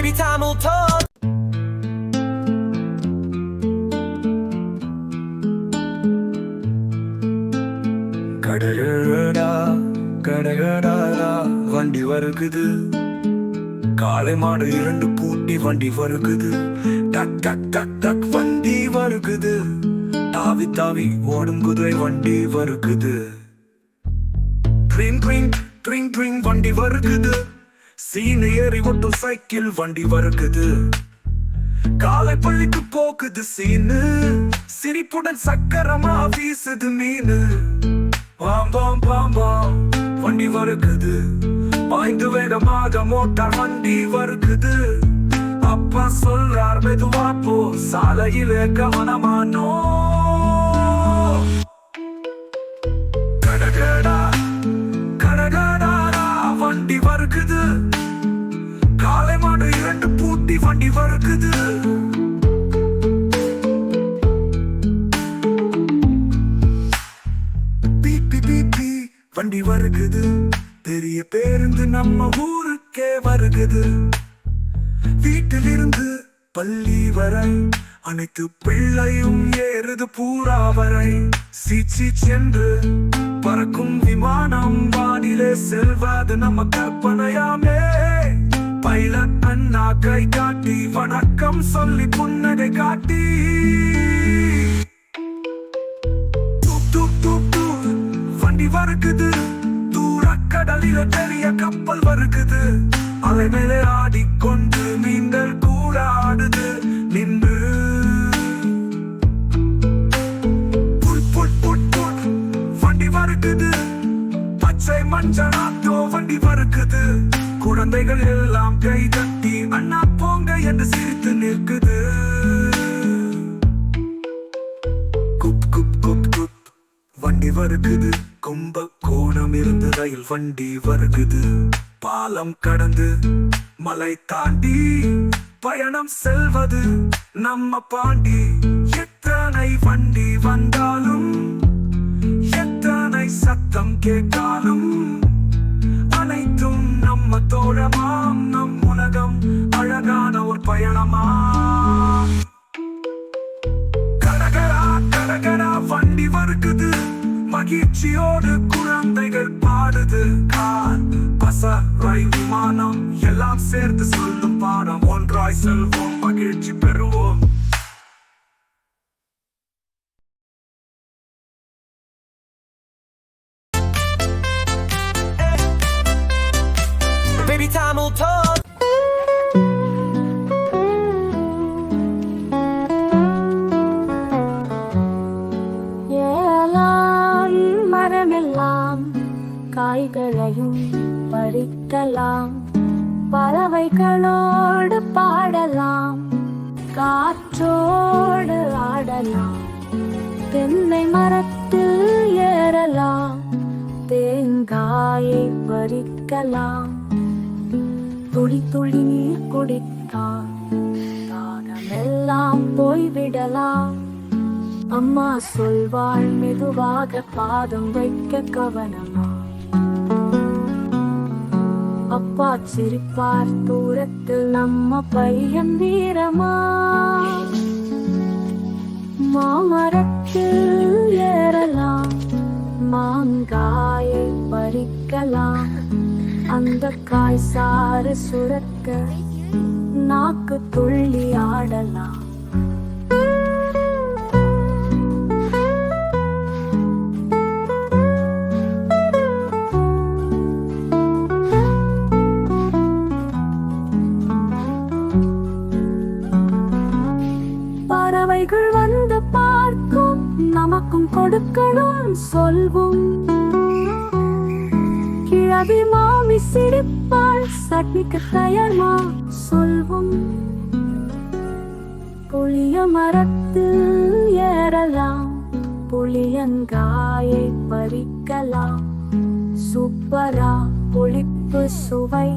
Baby Tamil talk. கடகடா கடகடா வண்டி வருகுது, காளை மாடு இரண்டு பூட்டி வண்டி வருகுது. டக் டக் டக் டக் வண்டி வருகுது, தாவி தாவி ஓடும் குதிரை வண்டி வருகுது. ட்ரிங் ட்ரிங் ட்ரிங் ட்ரிங் வண்டி வருகுது, சீனு ஏறி ஓட்டும் சைக்கிள் வண்டி வருகுது. காலை பள்ளிக்கு போக்குது சீனு, சிரிப்புடன் சக்கரமா வீசுது மீனு. பாம் பாம் பாம் பாம் வண்டி வருகுது, பாய்ந்து வேகமாக மோட்டார் வண்டி வருகுது. அப்பா சொல்றார் மெதுவா போ, சாலையிலே கவனமானோ. கடகடா கடகடா வண்டி வருகுது, காளை மாடு இரண்டு பூட்டி வண்டி வருகுது. வண்டி வருகுது, பெரிய பேருந்து நம்ம ஊருக்கே வருகுது. வீட்டிலிருந்து பள்ளி வரை அனைத்து பிள்ளையும் ஏறுது பூரா வரை. சீச்சி சென்று பறக்கும் விமானம் வானிலே செல்வது நம்ம கற்பனையாமே. பைலட் அண்ணா கை காட்டி வணக்கம் சொல்லி புன்னகை காட்டி. வண்டி வருகுது, தூர கடலில பெரிய கப்பல் வருகுது. அலை மேலே ஆடிக்கொண்டு மீன்கள் கூட ஆடுது நின்று. வண்டி வருகுது, பச்சை மஞ்சள் ஆட்டோ வண்டி வருகுது. குழந்தைகள் எல்லாம் கை தட்டி அண்ணா போங்க என்று சிரித்து நிற்குது. குப் குப் குப் குப் வண்டி வருகுது, கும்பகோணம் இருந்து ரயில் வண்டி வருகுது. பாலம் கடந்து மலை தாண்டி பயணம் செல்வது நம்ம பாண்டி. எத்தனை வண்டி வந்தாலும் எத்தனை சத்தம் கேட்டாலும் அனைத்தும் நம்ம தோழமாம். நம் உலகம் அழகான ஒரு பயணமா. கடகடா கடகடா வண்டி வருகுது, மகிழ்ச்சியோடு குழந்தைகள் பாடுது. கார் பசறை விமானம் எல்லாம் சேர்த்து சொல்லும் பாடம். ஒன்றாய் செல்வோம், மகிழ்ச்சி பெறுவோம். Baby Tamil talk. காய்களையும் பறிக்கலாம், பறவைகளோடு பாடலாம், காற்றோடு ஆடலாம், தென்னை மரத்தில் ஏறலாம், தேங்காயை பறிக்கலாம். துளி துளி நீர் குடித்தால் தாகமெல்லாம் போய்விடலாம். அம்மா சொல்வாள் மெதுவாக பாதம் வைக்க கவனமா. அப்பா சிரிப்பார் தூரத்தில் நம்ம பையன் வீரமா. மாமரத்தில் ஏறலாம், மாங்காயை பறிக்கலாம், அந்த காய் சாறு சுரக்க நாக்கு துள்ளி ஆடலாம். பறவைகள் வந்து பார்க்கும், நமக்கும் கொடுக்கணும் சொல்வோம். கிழவி மாமி சிரிப்பாள், சட்னிக்கு தயார்மா சொல்வோம். புளிய மரத்தில் ஏறலாம், புளியங்காயை பறிக்கலாம், சூப்பரா புளிப்பு சுவை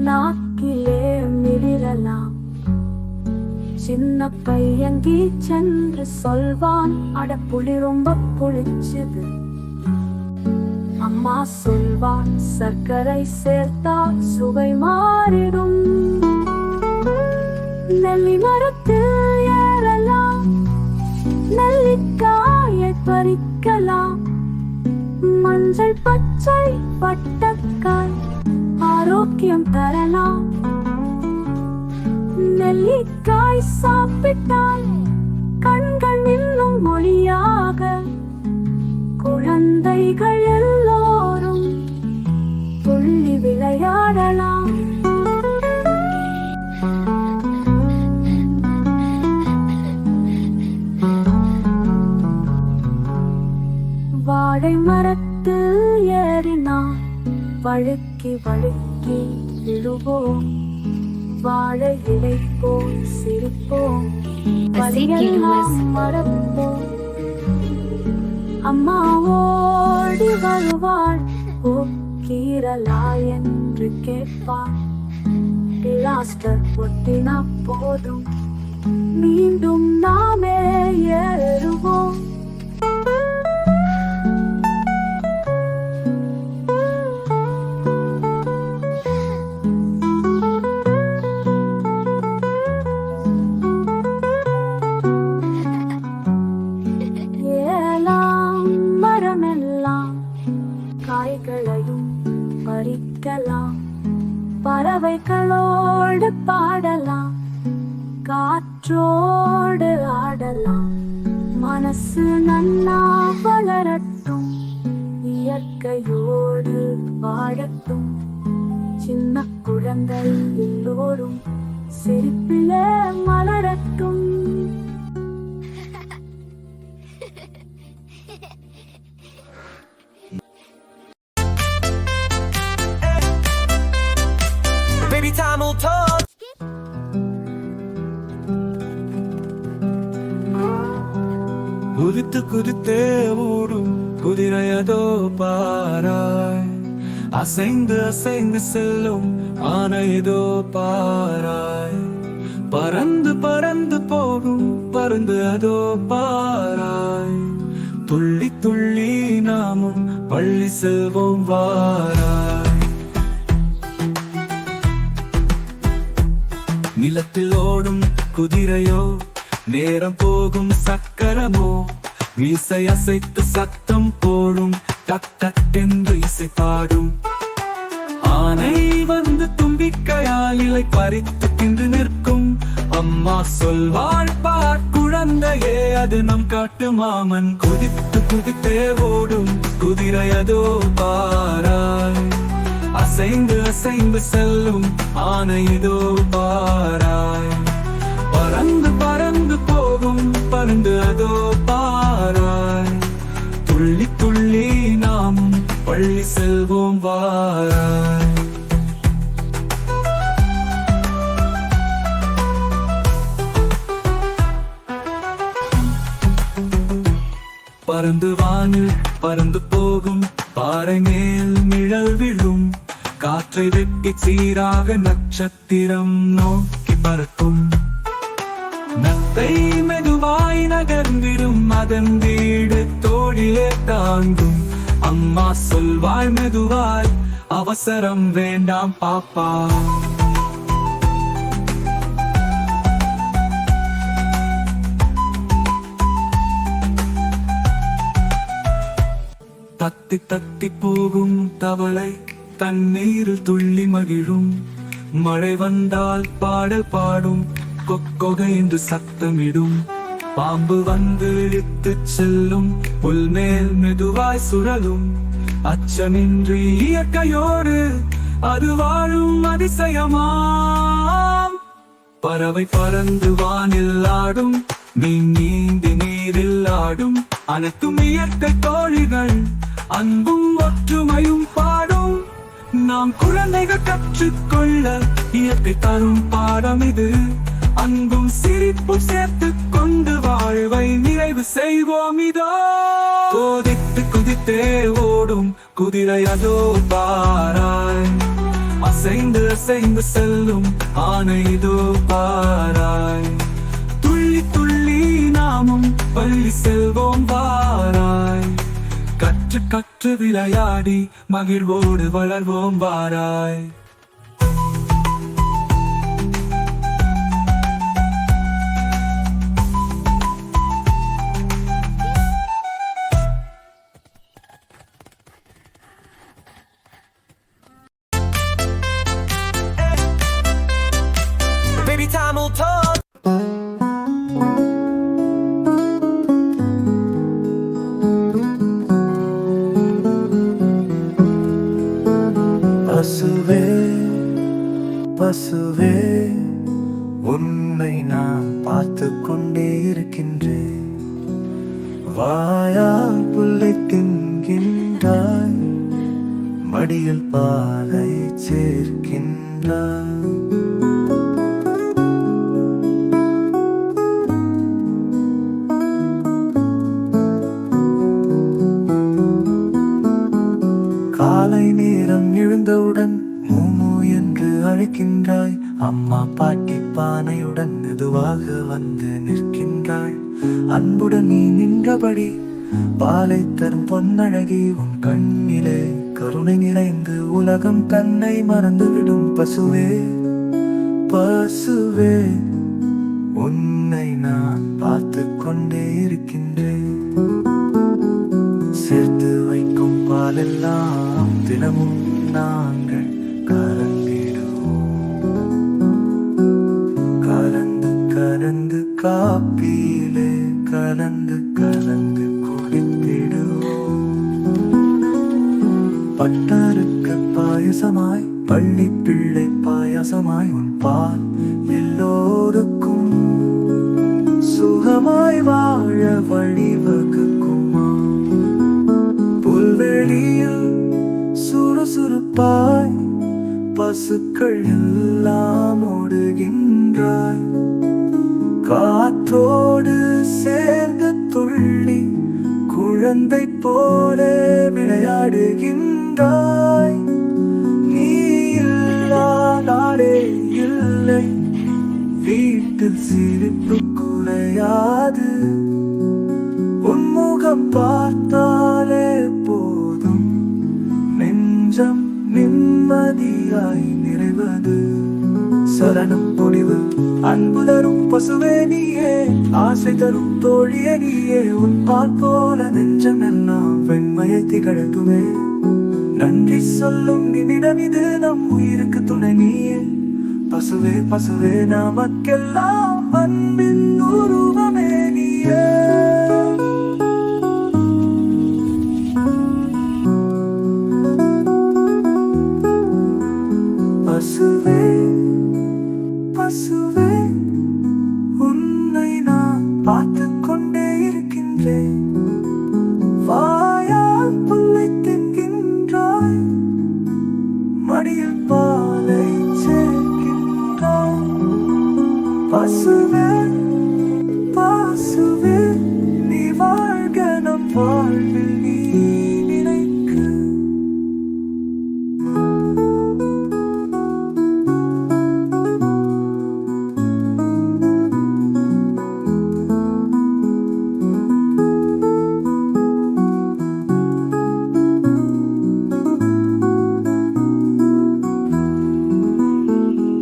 நாக்கிலே மிளிரலாம். சின்ன பையங்கி சென்று சொல்வான், அட புளி ரொம்ப புளிச்சுது. அம்மா சொல்வான், சர்க்கரை சேர்த்தா சுவை மாறிடும். நெல்லி மரத்தில் ஏறலாம், நெல்லிக்காயை பறிக்கலாம். மஞ்சள் பச்சை பட்டக்காய் ஆரோக்கியம் தரலாம். நெல்லிக்காய் சாப்பிட்டால் கண்கள் இன்னும் மொழியாக, குழந்தைகள் எல்லோரும் துள்ளி விளையாடலாம். வாழை மரத்தில் ஏறினால் வழுக்கி வழுக்கி விழுவோம். வாழை இலை போல் சிரிப்போம், வலியெல்லாம் மறப்போம். அம்மா ஓடி வருவாள், ஓ கீரலா என்று கேட்பாள். பிளாஸ்டர் ஒட்டினா போதும், மீண்டும் நாமே ஏறுவோம். காய்களையும் பறிக்கலாம், பறவைகளோடு பாடலாம், காற்றோடு ஆடலாம். மனசு நன்னா வளரட்டும், இயற்கையோடு வாழட்டும். சின்ன குழந்தை எல்லோரும் சிரிப்பிலே மலரட்டும். Baby time will talk. குதித்து குதித்தே ஓடும் குதிரையதோ பாராய், அசைந்து அசைந்து செல்லும் ஆனையதோ பாராய். பறந்து பறந்து போகும் பருந்து அதோ பாராய். துள்ளி துள்ளி நாமும் பள்ளி செல்வோம் வாராய். நிலத்தில் ஓடும் குதிரையோ, நேரம் போகும் சக்கரமோ, மீசை அசைத்து சத்தம் போடும், டக் டக் என்று இசை பாடும். ஆனை வந்து தும்பிக்கையால் இலை பறித்து தின்று நிற்கும். அம்மா சொல்வாள் பார் குழந்தையே, அது நம் காட்டு மாமன். குதித்து குதித்தே ஓடும் குதிரையதோ பாராய், அசைந்து அசைந்து செல்லும் ஆனையதோ பாராய். பறந்து பறந்து போகும் பருந்து அதோ பாராய். துள்ளி துள்ளி நாமும் பள்ளி செல்வோம் வாராய். பறந்து வானில் பறந்து போகும் பாறை மேல் நிழல் விழும். காற்றை வெட்டி சீராக நட்சத்திரம் நோக்கி பறக்கும். நத்தை மெதுவாய் நகர்ந்திடும், அதன் வீடு தோழிலே தாங்கும். அம்மா சொல்வாய் மெதுவாய், அவசரம் வேண்டாம் பாப்பா. தத்தி தத்தி போகும் தவளை தண்ணீரில் துள்ளி மகிழும். மழை வந்தால் பாடல் பாடும், கொக்கொகை என்று சத்தமிடும். பாம்பு வந்து இழுத்துச் செல்லும், புல்மேல் மெதுவாய் சுழலும். அச்சமின்றி இயற்கையோடு அது வாழும் அதிசயமாம். பறவை பறந்து வானில் ஆடும், மீன் நீந்தி நீரில் ஆடும். அனைத்தும் இயற்கை தோழிகள், அன்பும் ஒற்றுமையும் பாடும். நாம் குழந்தைகள் கற்றுக்கொள்ள இயற்கை தரும் பாடம் இது. அன்பும் சிரிப்பும் சேர்த்து கொண்டு வாழ்வை நிறைவு செய்வோம் இதோ. கோதித்து குதித்தே ஓடும் குதிரை அதோ பாராய், அசைந்து அசைந்து செல்லும் ஆனை இதோ பாராய். துள்ளி துள்ளி நாமும் பள்ளி செல்வோம் வாராய். கற்று கற்று விளையாடி மகிழ்வோடு வளர்வோம் வாராய். பசுவே பசுவே உன்னை நான் பார்த்து கொண்டே இருக்கின்றேன். வாயால் புல்லை தின்கின்றாய், மடியில் பாலை சேர்க்கின்றாய். காலை நேரம் எழுந்தவுடன் மூமு என்று அழைக்கின்றாய். அம்மா பாட்டி பானையுடன் மெதுவாக வந்து நிற்கின்றாய். அன்புடன் நீ நின்றபடி பாலை தரும் பொன்னழகி உன் கண்ணிலே கருணை நிறைந்து உலகம் தன்னை மறந்துவிடும். பசுவே பசுவே உன்னை நான் பார்த்து கொண்டே இருக்கின்றேன். சேர்த்து வைக்கும் பாலெல்லாம் தினமும் நாங்கள் கலந்திடுவோம். கலந்து கலந்து காப்பியிலே கலந்து கலந்து குடித்திடுவோம். பட்டருக்கு பாயசமாய் பள்ளி பிள்ளை பாயசமாய் உன் பால் எல்லோருக்கும் சுகமாய் வாழ வழிவகுக்குமா. புல்வெளியில் சுறுசுறுப்பாய் பசுக்கள் எல்லாம் ஓடுகின்றாய். காற்றோடு சேர்ந்து துள்ளி குழந்தை போல விளையாடுகின்றாய். நீ இல்லா நாடே இல்லை, வீட்டில் சிரிப்பு குறையாது. உன்முகம் பார்த்தாலே போதும், நெஞ்சம் நிம்மதியாய் நிறைவது. சரணம் பொழிவு அன்பு தரும் பசுவே நீயே, ஆசை தரும் தோழியே நீயே. உன் பால் போல நெஞ்சம் எல்லாம் வெண்மையை திகழட்டுமே. நன்றி சொல்லும் நிமிடம் இது, நம் உயிருக்கு துணை நீயே. பசுவே பசுவே நமக்கெல்லாம் அன்பின் உருவமே நீயே. பசுவே பசுவே உன்னை நான் பார்த்து கொண்டே இருக்கின்றேன். வாயால் புல்லை தின்கின்றாய், மடியில் பாலை சேர்க்கின்றாய். பசுவே பசுவே நீ வாழ்க நம் வாழ்வில் நீ நினைக்கு.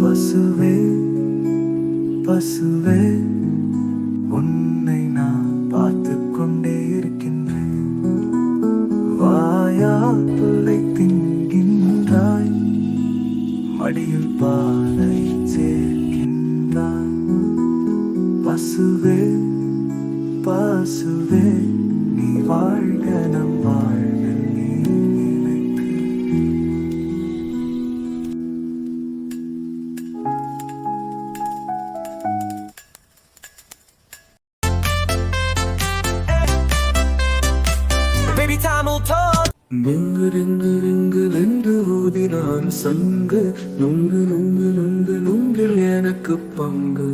பசுவே பசுவே உன்னை நான் பார்த்து கொண்டே இருக்கின்றேன். வாயால் புல்லை தின்கின்றாய், மடியில் பாலை சேர்க்கின்றாய். பசுவே பசுவே நீ வாழ்க நம் வாழ்வில் நீ நினைக்கு. Baby time will talk. ரிங்கு ரிங்கு ரிங்கு வென்று ஊதினான் சங்கு. நுங்கு நுங்கு நுங்கு நுங்கில் எனக்கு பங்கு.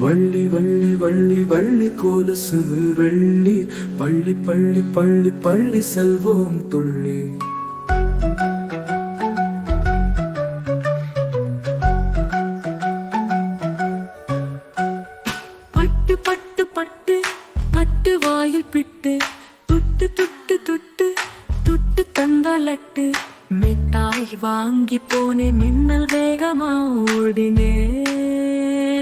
வள்ளி வள்ளி வள்ளி வள்ளி கோலசு வெள்ளி. பள்ளி பள்ளி பள்ளி பள்ளி செல்வோம் துள்ளி. பட்டு பட்டு பட்டு பட்டு வாயில் பிட்டு துட்டு துட்டு துட்டு துட்டு தந்தலட்டு. மிட்டாய் வாங்கி போனே மின்னல் வேகமா ஓடினே.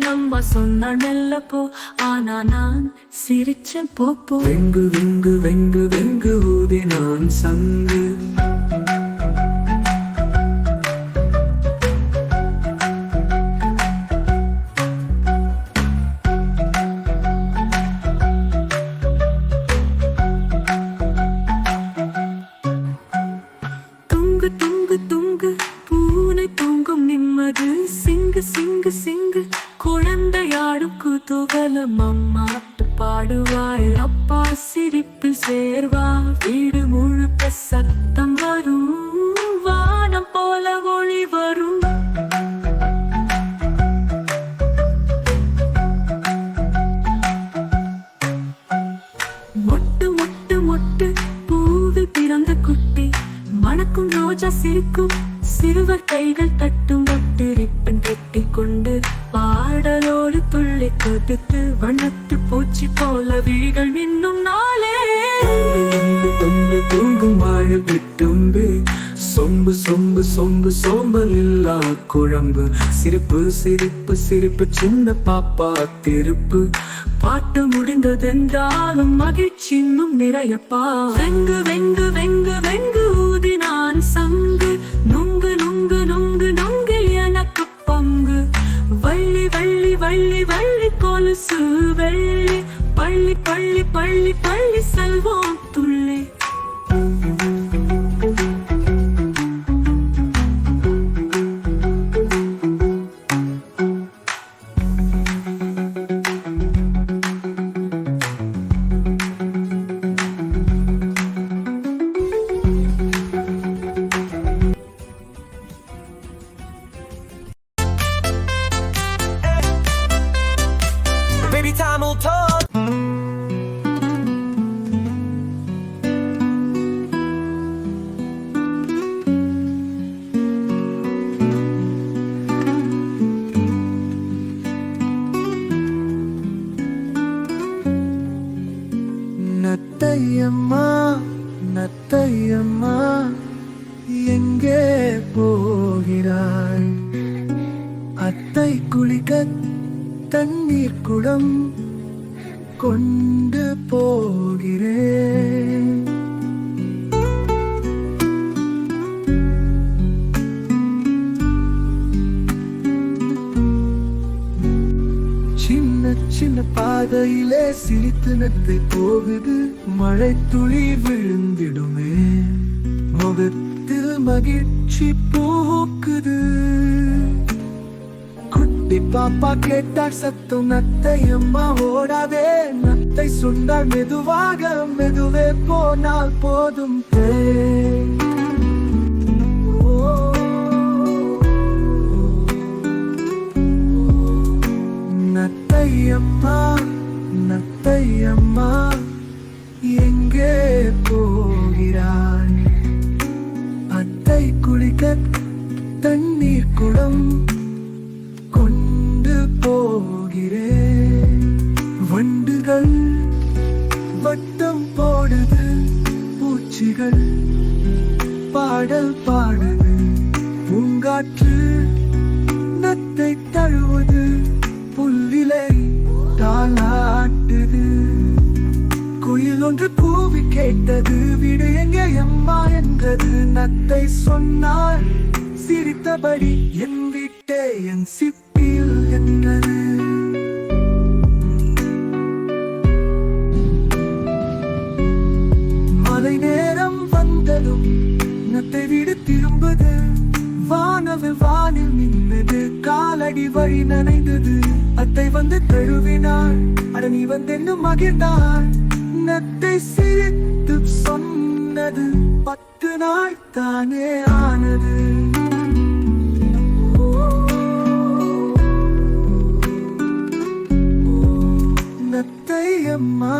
நம்ம சொன்ன மெல்ல போ, ஆனா நான் சிரிச்சேன் போ போ. வெங்கு வெங்கு வெங்கு வெங்கு ஊதினான் சங்கு. துங்கு துங்கு துங்கு பூ சிரிக்கும் சிறுவர் கைகள் தட்டும் வட்டு ரிப்பன் கட்டிக் கொண்டு பாடலோடு துள்ளி கொதித்து வண்ணத்து பூச்சி போல விழிகள் மின்னும் நாளே தூங்கும் வாழை விட்டும்பு சொம்பு சொம்பு சொம்பு சோம்பல் இல்லா குழம்பு சிரிப்பு சிரிப்பு சிரிப்பு சின்ன பாப்பா திருப்பு பாட்டு முடிந்ததென்றாலும் மகிழ்ச்சி இன்னும் நிறையப்பா வெங்கு வெங்கு வெங்கு வெங்கு ஊதினான் சங்கு நுங்கு நுங்கு நுங்கு நுங்கு எனக்கு பங்கு வள்ளி வள்ளி வள்ளி வள்ளி கொலுசு வெள்ளி பள்ளி பள்ளி பள்ளி பள்ளி செல்வோம் துள்ளி Baby, time will talk. நத்தையம்மா நத்தையம்மா எங்கே போகிறாய் அத்தை குளிக்க தண்ணீர் குடம் கொண்டு போகிறேன் சின்ன சின்ன பாதையிலே சிரித்து நத்தை போகுது மழை துளி விழுந்திடுமே முகத்தில் மகிழ்ச்சி பூக்குது குட்டி பாப்பா கேட்டார் சத்தம் நத்தையம்மா ஓடாதே நத்தை சொன்னார் மெதுவாக மெதுவே போனால் போதும் நத்தையம்மா நத்தையம்மா எங்கே போகிறாய் அத்தை குளிக்க தண்ணீர் குடம் கொண்டு போகிறேன் வண்டுகள் வட்டம் போடுது பூச்சிகள் பாடல் பாடுது பூங்காற்று நத்தை தழுவது புல்லிலை தாளாட்டுது குயில் ஒன்று கூவி கேட்டது வீடு எங்கே அம்மா என்றது நத்தை சொன்னார் சிரித்தபடி என் வீட்டே என் சிப்பில் என்றது மழை நேரம் வந்ததும் நத்தை வீடு திரும்புது வானவில் வானில் நின்றது காலடி வழி நனைந்தது அத்தை வந்து தழுவினாள் அட நீ வந்து என்ன மகிழ்ந்தாள் நத்தை சிரித்து சொன்னது 10 நாள் தானே ஆனது நத்தையம்மா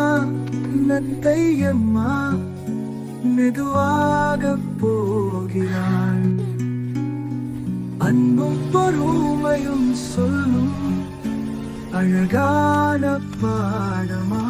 நத்தையம்மா மெதுவாக போகிறாள் அன்பும் பொறுமையும் சொல்லும் அழகான பாடமா